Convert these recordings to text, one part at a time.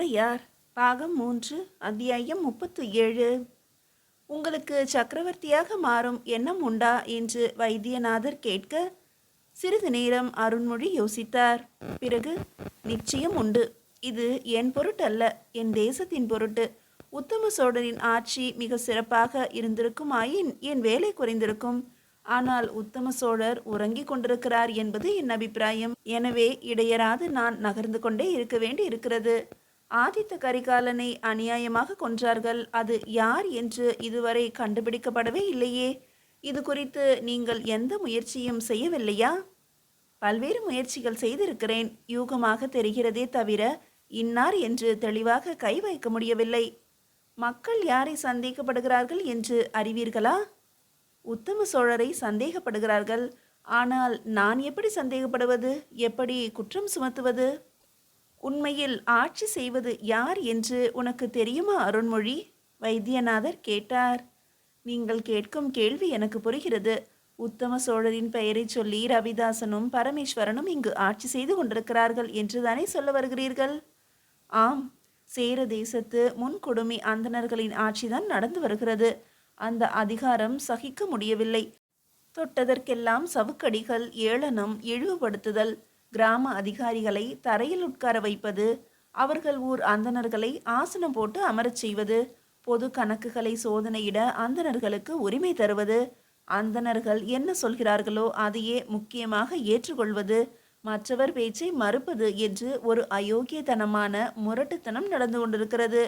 ஔவையார் பாகம் 3 அத்தியாயம் 37. உங்களுக்கு சக்கரவர்த்தியாக மாறும் எண்ணம் உண்டா என்று வைத்தியநாதர் கேட்க சிறிது நேரம் அருண்மொழி யோசித்தார். பிறகு, நிச்சயம் உண்டு. இது என் பொருட்டல்ல, என் தேசத்தின் பொருட்டு. உத்தம சோழரின் ஆட்சி மிக சிறப்பாக இருந்திருக்குமாயின் என் வேலை குறைந்திருக்கும். ஆனால் உத்தம சோழர் உறங்கிக் கொண்டிருக்கிறார் என்பது என் அபிப்பிராயம். எனவே இடையராது நான் நகர்ந்து கொண்டே இருக்க வேண்டி இருக்கிறது. ஆதித்த கரிகாலனை அநியாயமாக கொன்றார்கள். அது யார் என்று இதுவரை கண்டுபிடிக்கப்படவே இல்லையே. இது குறித்து நீங்கள் எந்த முயற்சியும் செய்யவில்லையா? பல்வேறு முயற்சிகள் செய்திருக்கிறேன். யூகமாக தெரிகிறதே தவிர இன்னார் என்று தெளிவாக கை வைக்க முடியவில்லை. மக்கள் யாரை சந்தேகப்படுகிறார்கள் என்று அறிவீர்களா? உத்தம சோழரை சந்தேகப்படுகிறார்கள். ஆனால் நான் எப்படி சந்தேகப்படுவது? எப்படி குற்றம் சுமத்துவது? உண்மையில் ஆட்சி செய்வது யார் என்று உனக்கு தெரியுமா அருண்மொழி? வைத்தியநாதர் கேட்டார். நீங்கள் கேட்கும் கேள்வி எனக்கு புரிகிறது. உத்தம சோழரின் பெயரை சொல்லி ரவிதாசனும் பரமேஸ்வரனும் இங்கு ஆட்சி செய்து கொண்டிருக்கிறார்கள் என்றுதானே சொல்ல வருகிறீர்கள்? ஆம், சேர தேசத்து முன்கொடுமை அந்தணர்களின் ஆட்சிதான் நடந்து வருகிறது. அந்த அதிகாரம் சகிக்க முடியவில்லை. தொட்டதற்கெல்லாம் சவுக்கடிகள், ஏளனம், இழிவுபடுத்துதல், கிராம அதிகாரிகளை தரையில் உட்கார வைப்பது, அவர்கள் ஊர் அந்தணர்களை ஆசனம் போட்டு அமரச் செய்வது, பொது கணக்குகளை சோதனையிட அந்தணர்களுக்கு உரிமை தருவது, அந்தணர்கள் என்ன சொல்கிறார்களோ அதையே முக்கியமாக ஏற்றுக்கொள்வது, மற்றவர் பேச்சை மறுப்பது என்று ஒரு அயோக்கியத்தனமான முரட்டுத்தனம் நடந்து கொண்டிருக்கிறது.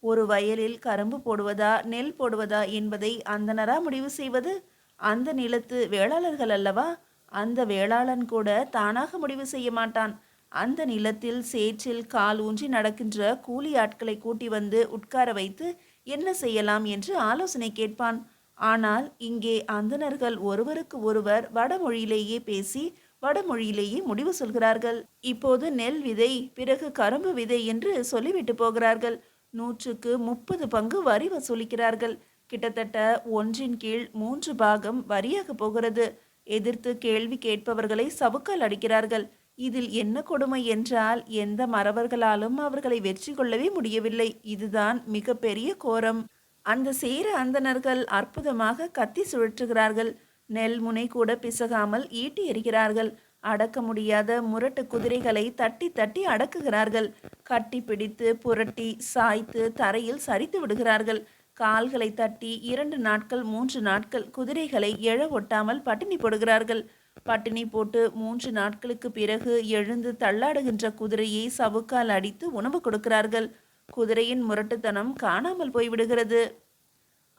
ஒரு வயலில் கரும்பு போடுவதா நெல் போடுவதா என்பதை அந்தணரா முடிவு செய்வது? அந்த நிலத்து வேளாளர்கள் அல்லவா? அந்த வேளாளன் கூட தானாக முடிவு செய்ய மாட்டான். அந்த நிலத்தில் சேற்றில் கால் ஊன்றி நடக்கின்ற கூலி ஆட்களை கூட்டி வந்து உட்கார வைத்து என்ன செய்யலாம் என்று ஆலோசனை கேட்பான். ஆனால் இங்கே அந்தணர்கள் ஒருவருக்கு ஒருவர் வடமொழியிலேயே பேசி வடமொழியிலேயே முடிவு சொல்கிறார்கள். இப்போது நெல் விதை, பிறகு கரும்பு விதை என்று சொல்லிவிட்டு போகிறார்கள். 100க்கு 30 பங்கு வரி வசூலிக்கிறார்கள். கிட்டத்தட்ட 1/3 பாகம் வரியாக போகிறது. எதிர்த்து கேள்வி கேட்பவர்களை சவுக்கால் அடிக்கிறார்கள். இதில் என்ன கொடுமை என்றால் எந்த மறவர்களாலும் அவர்களை வெற்றி கொள்ளவே முடியவில்லை. இதுதான் மிக பெரிய கோரம். அந்த சேர அந்தணர்கள் அற்புதமாக கத்தி சுழற்றுகிறார்கள். நெல் முனை கூட பிசகாமல் ஈட்டி எறிகிறார்கள். அடக்க முடியாத முரட்டு குதிரைகளை தட்டி தட்டி அடக்குகிறார்கள். கட்டி பிடித்து புரட்டி சாய்த்து தரையில் சரித்து விடுகிறார்கள். கால்களை தட்டி 2 நாட்கள் 3 நாட்கள் குதிரைகளை எழ ஒட்டாமல் பட்டினி போடுகிறார்கள். பட்டினி போட்டு 3 நாட்களுக்கு பிறகு எழுந்து தள்ளாடுகின்ற குதிரையை சவுக்கால் அடித்து உணவு கொடுக்கிறார்கள். குதிரையின் முரட்டுத்தனம் காணாமல் போய்விடுகிறது.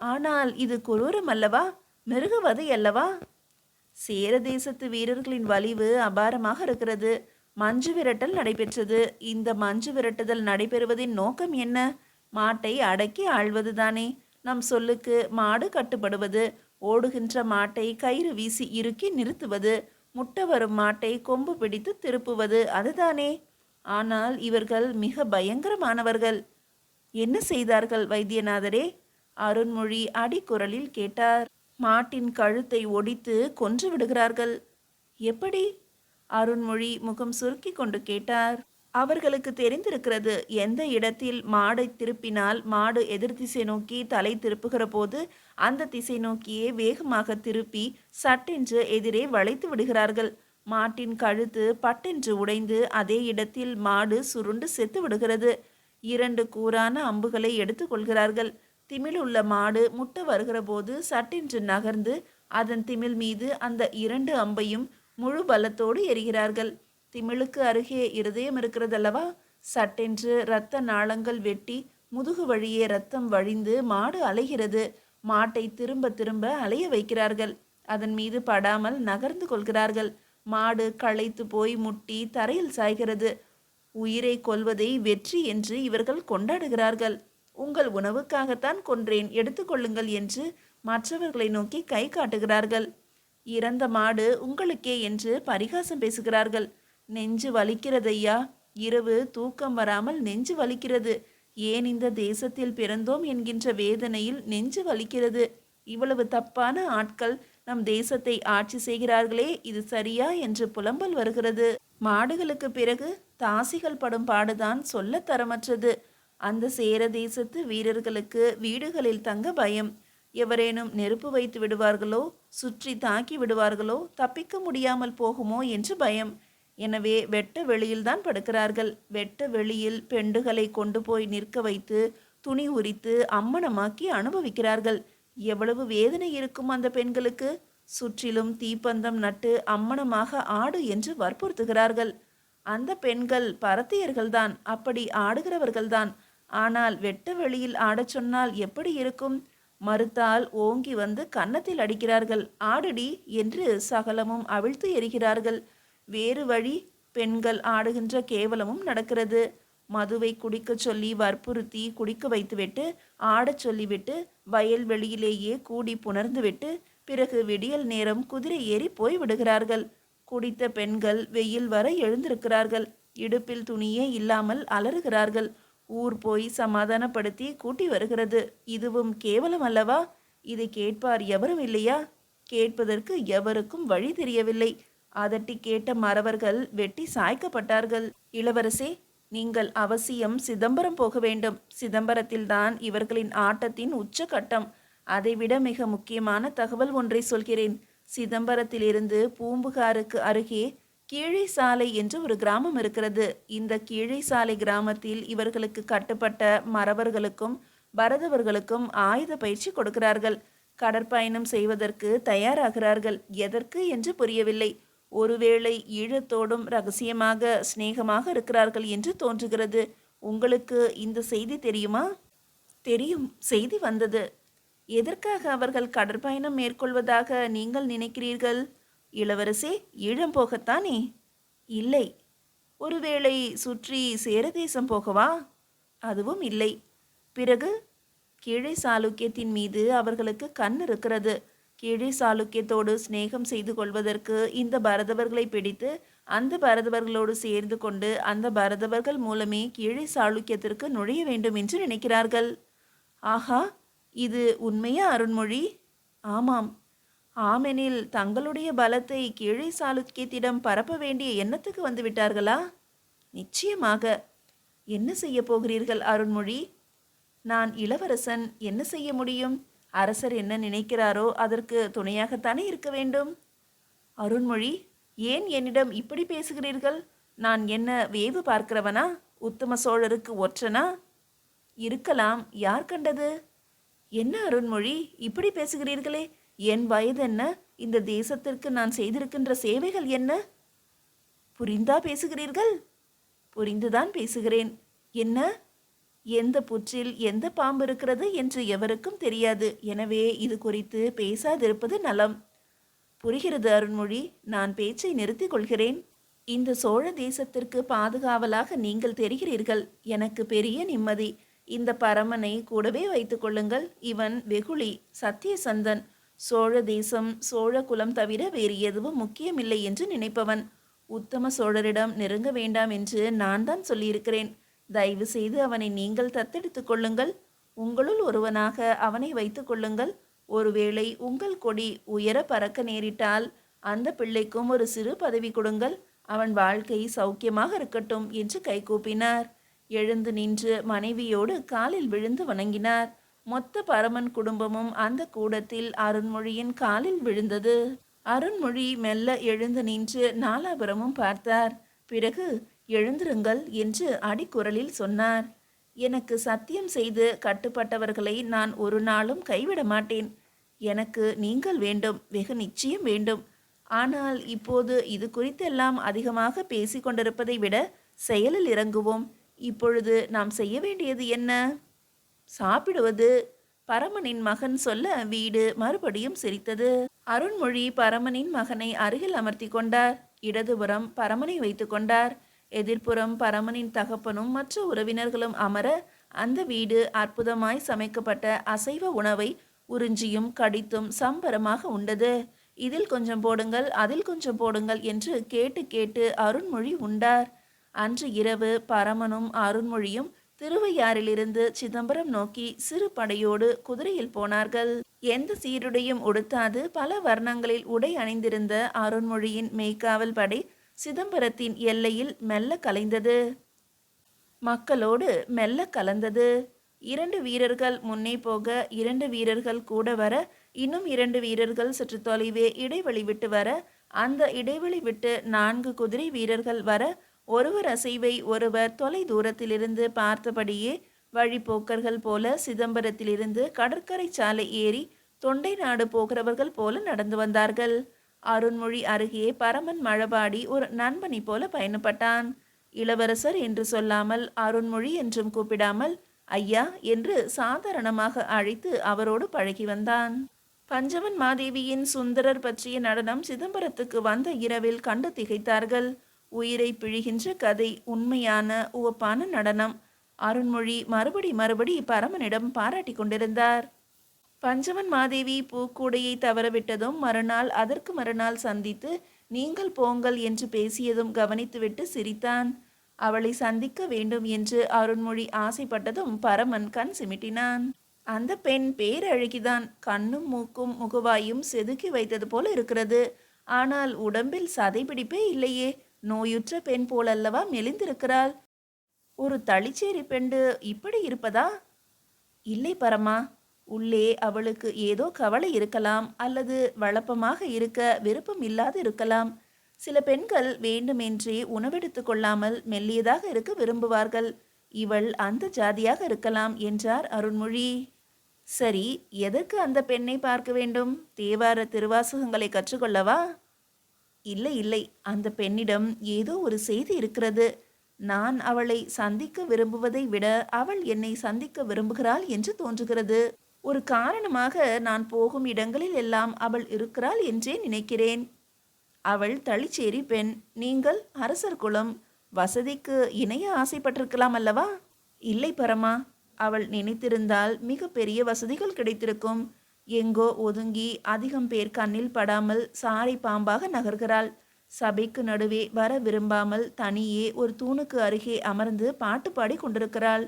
ஆனால் இது குரூரம் அல்லவா? மிருகவதை அல்லவா? சேர தேசத்து வீரர்களின் வலிவு அபாரமாக இருக்கிறது. மஞ்சு விரட்டல் நடைபெற்றது. இந்த மஞ்சு விரட்டுதல் நடைபெறுவதின் நோக்கம் என்ன? மாட்டை அடக்கி ஆள்வதுதானே. நம் சொல்லுக்கு மாடு கட்டுப்படுவது, ஓடுகின்ற மாட்டை கயிறு வீசி இறுக்கி நிறுத்துவது, முட்ட வரும் மாட்டை கொம்பு பிடித்து திருப்புவது, அதுதானே. ஆனால் இவர்கள் மிக பயங்கரமானவர்கள். என்ன செய்தார்கள் வைத்தியநாதரே? அருண்மொழி அடிக்குரலில் கேட்டார். மாட்டின் கழுத்தை ஒடித்து கொன்று விடுகிறார்கள். எப்படி? அருண்மொழி முகம் சுருக்கி கொண்டு கேட்டார். அவர்களுக்கு தெரிந்திருக்கிறது. எந்த இடத்தில் மாடை திருப்பினால் மாடு எதிர் திசை நோக்கி தலை திருப்புகிற போது அந்த திசை நோக்கியே வேகமாக திருப்பி சட்டென்று எதிரே வளைத்து விடுகிறார்கள். மாட்டின் கழுத்து பட்டென்று உடைந்து அதே இடத்தில் மாடு சுருண்டு செத்து விடுகிறது. 2 கூரான அம்புகளை எடுத்துக்கொள்கிறார்கள். திமிழ் உள்ள மாடு முட்ட வருகிற போது சட்டென்று நகர்ந்து அதன் திமிழ் மீது அந்த 2 அம்பையும் முழு பலத்தோடு எறிகிறார்கள். திமிழுக்கு அருகே இருதயம் இருக்கிறதல்லவா? சட்டென்று இரத்த நாளங்கள் வெட்டி முதுகு வழியே இரத்தம் வழிந்து மாடு அலைகிறது. மாட்டை திரும்ப திரும்ப அலைய வைக்கிறார்கள். அதன் மீது படாமல் நகர்ந்து கொள்கிறார்கள். மாடு களைத்து போய் முட்டி தரையில் சாய்கிறது. உயிரை கொல்வதை வெற்றி என்று இவர்கள் கொண்டாடுகிறார்கள். உங்கள் உணவுக்காகத்தான் கொன்றேன், எடுத்துக்கொள்ளுங்கள் என்று மற்றவர்களை நோக்கி கை காட்டுகிறார்கள். இறந்த மாடு உங்களுக்கே என்று பரிகாசம் பேசுகிறார்கள். நெஞ்சு வலிக்கிறதையா? இரவு தூக்கம் வராமல் நெஞ்சு வலிக்கிறது. ஏன் இந்த தேசத்தில் பிறந்தோம் என்கின்ற வேதனையில் நெஞ்சு வலிக்கிறது. இவ்வளவு தப்பான ஆட்கள் நம் தேசத்தை ஆட்சி செய்கிறார்களே, இது சரியா என்று புலம்பல் வருகிறது. மாடுகளுக்கு பிறகு தாசிகள் படும் பாடுதான் சொல்ல தரமற்றது. அந்த சேர தேசத்து வீரர்களுக்கு வீடுகளில் தங்க பயம். எவரேனும் நெருப்பு வைத்து விடுவார்களோ, சுற்றி தாக்கி விடுவார்களோ, தப்பிக்க முடியாமல் போகுமோ என்று பயம். எனவே வெட்ட வெளியில்தான் படுக்கிறார்கள். வெட்ட வெளியில் பெண்டுகளை கொண்டு போய் நிற்க வைத்து துணி உரித்து அம்மணமாக்கி அனுபவிக்கிறார்கள். எவ்வளவு வேதனை இருக்கும் அந்த பெண்களுக்கு! சுற்றிலும் தீப்பந்தம் நட்டு அம்மணமாக ஆடு என்று வற்புறுத்துகிறார்கள். அந்த பெண்கள் பரத்தியர்கள்தான், அப்படி ஆடுகிறவர்கள்தான். ஆனால் வெட்ட வெளியில் ஆடச் சொன்னால் எப்படி இருக்கும்? மறுத்தால் ஓங்கி வந்து கன்னத்தில் அடிக்கிறார்கள். ஆடுடி என்று சகலமும் அவிழ்த்து எறிகிறார்கள். வேறு வழி? பெண்கள் ஆடுகின்ற கேவலமும் நடக்கிறது. மதுவை குடிக்கச் சொல்லி வற்புறுத்தி குடிக்க வைத்துவிட்டு ஆடச் சொல்லிவிட்டு வயல்வெளியிலேயே கூடி புணர்ந்துவிட்டு பிறகு விடியல் நேரம் குதிரை ஏறி போய் விடுகிறார்கள். குடித்த பெண்கள் வெயில் வர எழுந்திருக்கிறார்கள். இடுப்பில் துணியே இல்லாமல் அலறுகிறார்கள். ஊர் போய் சமாதானப்படுத்தி கூட்டி வருகிறது. இதுவும் கேவலம் அல்லவா? இதை கேட்பார் எவரும் இல்லையா? கேட்பதற்கு எவருக்கும் வழி தெரியவில்லை. அதட்டி கேட்ட மறவர்கள் வெட்டி சாய்க்கப்பட்டார்கள். இளவரசே, நீங்கள் அவசியம் சிதம்பரம் போக வேண்டும். சிதம்பரத்தில்தான் இவர்களின் ஆட்டத்தின் உச்சகட்டம். அதைவிட மிக முக்கியமான தகவல் ஒன்றை சொல்கிறேன். சிதம்பரத்திலிருந்து பூம்புகாருக்கு அருகே கீழை சாலை என்று ஒரு கிராமம் இருக்கிறது. இந்த கீழை சாலை கிராமத்தில் இவர்களுக்கு கட்டுப்பட்ட மறவர்களுக்கும் பரதவர்களுக்கும் ஆயுத பயிற்சி கொடுக்கிறார்கள். கடற்பயணம் செய்வதற்கு தயாராகிறார்கள். எதற்கு என்று புரியவில்லை. ஒருவேளை ஈழத்தோடும் ரகசியமாக சிநேகமாக இருக்கிறார்கள் என்று தோன்றுகிறது. உங்களுக்கு இந்த செய்தி தெரியுமா? தெரியும், செய்தி வந்தது. எதற்காக அவர்கள் கடற்பயணம் மேற்கொள்வதாக நீங்கள் நினைக்கிறீர்கள்? இளவரசே, ஈழம் போகத்தானே? இல்லை. ஒருவேளை சுற்றி சேரதேசம் போகவா? அதுவும் இல்லை. பிறகு? கீழே சாளுக்கியத்தின் மீது அவர்களுக்கு கண் இருக்கிறது. கீழே சாளுக்கியத்தோடு சிநேகம் செய்து கொள்வதற்கு இந்த பரதவர்களை பிடித்து அந்த பரதவர்களோடு சேர்ந்து கொண்டு அந்த பரதவர்கள் மூலமே கீழே சாளுக்கியத்திற்கு நுழைய வேண்டும் என்று நினைக்கிறார்கள். ஆஹா, இது உண்மையா அருண்மொழி? ஆமாம். ஆமெனில் தங்களுடைய பலத்தை கீழே சாளுக்கியத்திடம் பரப்ப வேண்டிய எண்ணத்துக்கு வந்து விட்டார்களா? நிச்சயமாக. என்ன செய்ய போகிறீர்கள் அருண்மொழி? நான் இளவரசன், என்ன செய்ய முடியும்? அரசர் என்ன நினைக்கிறாரோ அதற்கு துணையாகத்தானே இருக்க வேண்டும். அருண்மொழி, ஏன் என்னிடம் இப்படி பேசுகிறீர்கள்? நான் என்ன வேவு பார்க்கிறவனா? உத்தம சோழருக்கு ஒற்றனா? இருக்கலாம், யார் கண்டது? என்ன அருண்மொழி, இப்படி பேசுகிறீர்களே? என் வயது என்ன? இந்த தேசத்திற்கு நான் செய்திருக்கின்ற சேவைகள் என்ன? புரிந்தா பேசுகிறீர்கள்? புரிந்துதான் பேசுகிறேன். என்ன? எந்த புற்றில் எந்த பாம்பு இருக்கிறது என்று எவருக்கும் தெரியாது. எனவே இது குறித்து பேசாதிருப்பது நலம். புரிகிறது அருண்மொழி, நான் பேச்சை நிறுத்திக் கொள்கிறேன். இந்த சோழ தேசத்திற்கு பாதுகாவலாக நீங்கள் தெரிகிறீர்கள். எனக்கு பெரிய நிம்மதி. இந்த பரமனை கூடவே வைத்துக் கொள்ளுங்கள். இவன் வெகுளி, சத்தியசந்தன். சோழ தேசம் சோழ குலம் தவிர வேறு எதுவும் முக்கியமில்லை என்று நினைப்பவன். உத்தம சோழரிடம் நெருங்க வேண்டாம் என்று நான் தான் சொல்லியிருக்கிறேன். தயவு செய்து அவனை நீங்கள் தத்தெடுத்து கொள்ளுங்கள். உங்களுள் ஒருவனாக அவனை வைத்து கொள்ளுங்கள். ஒருவேளை உங்கள் கொடி உயர பறக்க நேரிட்டால் அந்த பிள்ளைக்கும் ஒரு சிறு பதவி கொடுங்கள். அவன் வாழ்க்கை சௌக்கியமாக இருக்கட்டும் என்று கைகூப்பினார். எழுந்து நின்று மனைவியோடு காலில் விழுந்து வணங்கினார். மொத்த பரமன் குடும்பமும் அந்த கூடத்தில் அருண்மொழியின் காலில் விழுந்தது. அருண்மொழி மெல்ல எழுந்து நின்று நாலாபுரமும் பார்த்தார். பிறகு எழுந்திருங்கள் என்று அடிக்குரலில் சொன்னார். எனக்கு சத்தியம் செய்து கட்டுப்பட்டவர்களை நான் ஒரு நாளும் கைவிட மாட்டேன். எனக்கு நீங்கள் வேண்டும், வெகு நிச்சயம் வேண்டும். ஆனால் இப்போது இது குறித்தெல்லாம் அதிகமாக பேசிக்கொண்டிருப்பதை விட செயலில் இறங்குவோம். இப்பொழுது நாம் செய்ய வேண்டியது என்ன? சாப்பிடுவது. பரமனின் மகன் சொல்ல வீடு மறுபடியும் சிரித்தது. அருண்மொழி பரமனின் மகனை அருகில் அமர்த்தி கொண்டார். இடதுபுறம் பரமனை வைத்து கொண்டார். எதிர்ப்புறம் பரமனின் தகப்பனும் மற்ற உறவினர்களும் அமர அந்த வீடு அற்புதமாய் சமைக்கப்பட்ட அசைவ உணவை உறிஞ்சியும் கடித்தும் சம்பரமாக உண்டது. இதில் கொஞ்சம் போடுங்கள், அதில் கொஞ்சம் போடுங்கள் என்று கேட்டு கேட்டு அருண்மொழி உண்டார். அன்று இரவு பரமனும் அருண்மொழியும் திருவையாறிலிருந்து சிதம்பரம் நோக்கி சிறு படையோடு குதிரையில் போனார்கள். எந்த சீருடையும் உடுத்தாது பல வர்ணங்களில் உடை அணிந்திருந்த அருண்மொழியின் மெய்க்காவல் படை சிதம்பரத்தின் எல்லையில் மெல்ல கலைந்தது. மக்களோடு மெல்ல கலந்தது. 2 வீரர்கள் முன்னே போக, 2 வீரர்கள் கூட வர, இன்னும் 2 வீரர்கள் சற்று தொலைவே இடைவெளி விட்டு வர, அந்த இடைவெளி விட்டு 4 குதிரை வீரர்கள் வர, ஒருவர் அசைவை ஒருவர் தொலை தூரத்திலிருந்து பார்த்தபடியே வழிப்போக்கர்கள் போல சிதம்பரத்திலிருந்து கடற்கரை சாலை ஏறி தொண்டை நாடு போகிறவர்கள் போல நடந்து வந்தார்கள். அருண்மொழி அருகே பரமன் மழபாடி ஒரு நண்பனை போல பயணப்பட்டான். இளவரசர் என்று சொல்லாமல், அருண்மொழி என்றும் கூப்பிடாமல், ஐயா என்று சாதாரணமாக அழைத்து அவரோடு பழகி வந்தான். பஞ்சவன் மாதேவியின் சுந்தரர் பற்றிய நடனம் சிதம்பரத்துக்கு வந்த இரவில் கண்டு திகைத்தார்கள். உயிரை பிழிகின்ற கதை, உண்மையான உவப்பான நடனம். அருண்மொழி மறுபடி பரமனிடம் பாராட்டி கொண்டிருந்தார். பஞ்சவன் மாதேவி பூக்கூடையை தவறவிட்டதும் மறுநாள் அதற்கு மறுநாள் சந்தித்து நீங்கள் போங்கள் என்று பேசியதும் கவனித்துவிட்டு சிரித்தான். அவளை சந்திக்க வேண்டும் என்று அருண்மொழி ஆசைப்பட்டதும் பரமன் கண் சிமிட்டினான். அந்த பெண் பேரழகிதான். கண்ணும் மூக்கும் முகவாயும் செதுக்கி வைத்தது போல இருக்கிறது. ஆனால் உடம்பில் சதைபிடிப்பே இல்லையே. நோயுற்ற பெண் போலல்லவா மெலிந்திருக்கிறாள். ஒரு தளிச்சேரி பெண்டு இப்படி இருப்பதா? இல்லை பரமா, உள்ளே அவளுக்கு ஏதோ கவலை இருக்கலாம், அல்லது வழப்பமாக இருக்க விருப்பம் இல்லாது இருக்கலாம். சில பெண்கள் வேண்டுமென்றே உணவெடுத்து கொள்ளாமல் மெல்லியதாக இருக்க விரும்புவார்கள். இவள் அந்த ஜாதியாக இருக்கலாம் என்றார் அருண்மொழி. சரி, எதற்கு அந்த பெண்ணை பார்க்க வேண்டும்? தேவார திருவாசகங்களை கற்றுக்கொள்ளவா? இல்லை இல்லை, அந்த பெண்ணிடம் ஏதோ ஒரு செய்தி இருக்கிறது. நான் அவளை சந்திக்க விரும்புவதை விட அவள் என்னை சந்திக்க விரும்புகிறாள் என்று தோன்றுகிறது. ஒரு காரணமாக நான் போகும் இடங்களில் எல்லாம் அவள் இருக்கிறாள் என்றே நினைக்கிறேன். அவள் தளிச்சேரி பெண், நீங்கள் அரசர் குலம். வசதிக்கு இணைய ஆசைப்பட்டிருக்கலாம் அல்லவா? இல்லை பரமா, அவள் நினைத்திருந்தால் மிக பெரிய வசதிகள் கிடைத்திருக்கும். எங்கோ ஒதுங்கி அதிகம் பேர் கண்ணில் படாமல் சாரை பாம்பாக நகர்கிறாள். சபைக்கு நடுவே வர விரும்பாமல் தனியே ஒரு தூணுக்கு அருகே அமர்ந்து பாட்டு பாடி கொண்டிருக்கிறாள்.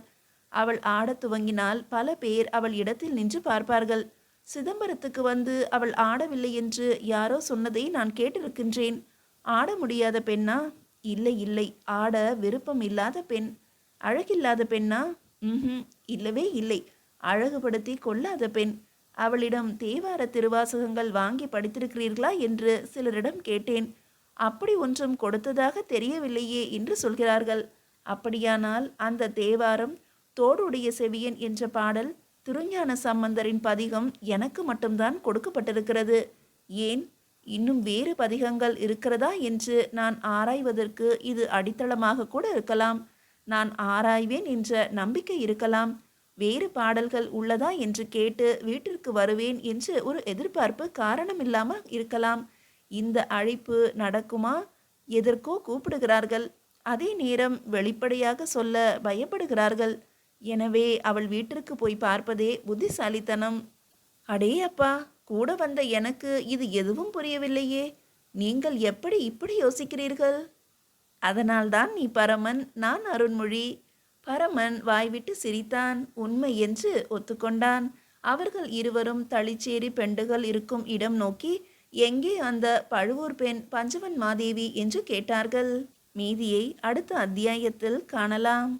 அவள் ஆடத் துவங்கினால் பல பேர் அவள் இடத்தில் நின்று பார்ப்பார்கள். சிதம்பரத்துக்கு வந்து அவள் ஆடவில்லை என்று யாரோ சொன்னதை நான் கேட்டிருக்கின்றேன். ஆட முடியாத பெண்ணா? இல்லை இல்லை, ஆட விருப்பம் இல்லாத பெண். அழகில்லாத பெண்ணா? இல்லவே இல்லை, அழகுபடுத்தி கொள்ளாத பெண். அவளிடம் தேவார திருவாசகங்கள் வாங்கி படித்திருக்கிறீர்களா என்று சிலரிடம் கேட்டேன். அப்படி ஒன்றும் கொடுத்ததாக தெரியவில்லையே என்று சொல்கிறார்கள். அப்படியானால் அந்த தேவாரம், தோடுடைய செவியன் என்ற பாடல், திருஞான சம்பந்தரின் பதிகம் எனக்கு மட்டும்தான் கொடுக்கப்பட்டிருக்கிறது. ஏன் இன்னும் வேறு பதிகங்கள் இருக்கிறதா என்று நான் ஆராய்வதற்கு இது அடித்தளமாக கூட இருக்கலாம். நான் ஆராய்வேன் என்ற நம்பிக்கை இருக்கலாம். வேறு பாடல்கள் உள்ளதா என்று கேட்டு வீட்டிற்கு வருவேன் என்று ஒரு எதிர்பார்ப்பு காரணமில்லாமல் இருக்கலாம். இந்த அழைப்பு நடக்குமா? எதற்கோ கூப்பிடுகிறார்கள். அதே நேரம் வெளிப்படையாக சொல்ல பயப்படுகிறார்கள். எனவே அவள் வீட்டிற்கு போய் பார்ப்பதே புத்திசாலித்தனம். அடே அப்பா, கூட வந்த எனக்கு இது எதுவும் புரியவில்லையே. நீங்கள் எப்படி இப்படி யோசிக்கிறீர்கள்? அதனால்தான் நீ பரமன், நான் அருண்மொழி. பரமன் வாய்விட்டு சிரித்தான். உண்மை என்று ஒத்துக்கொண்டான். அவர்கள் இருவரும் தளிச்சேரி பெண்டுகள் இருக்கும் இடம் நோக்கி, எங்கே அந்த பழுவூர் பெண் பஞ்சவன் மாதேவி என்று கேட்டார்கள். மீதியை அடுத்த அத்தியாயத்தில் காணலாம்.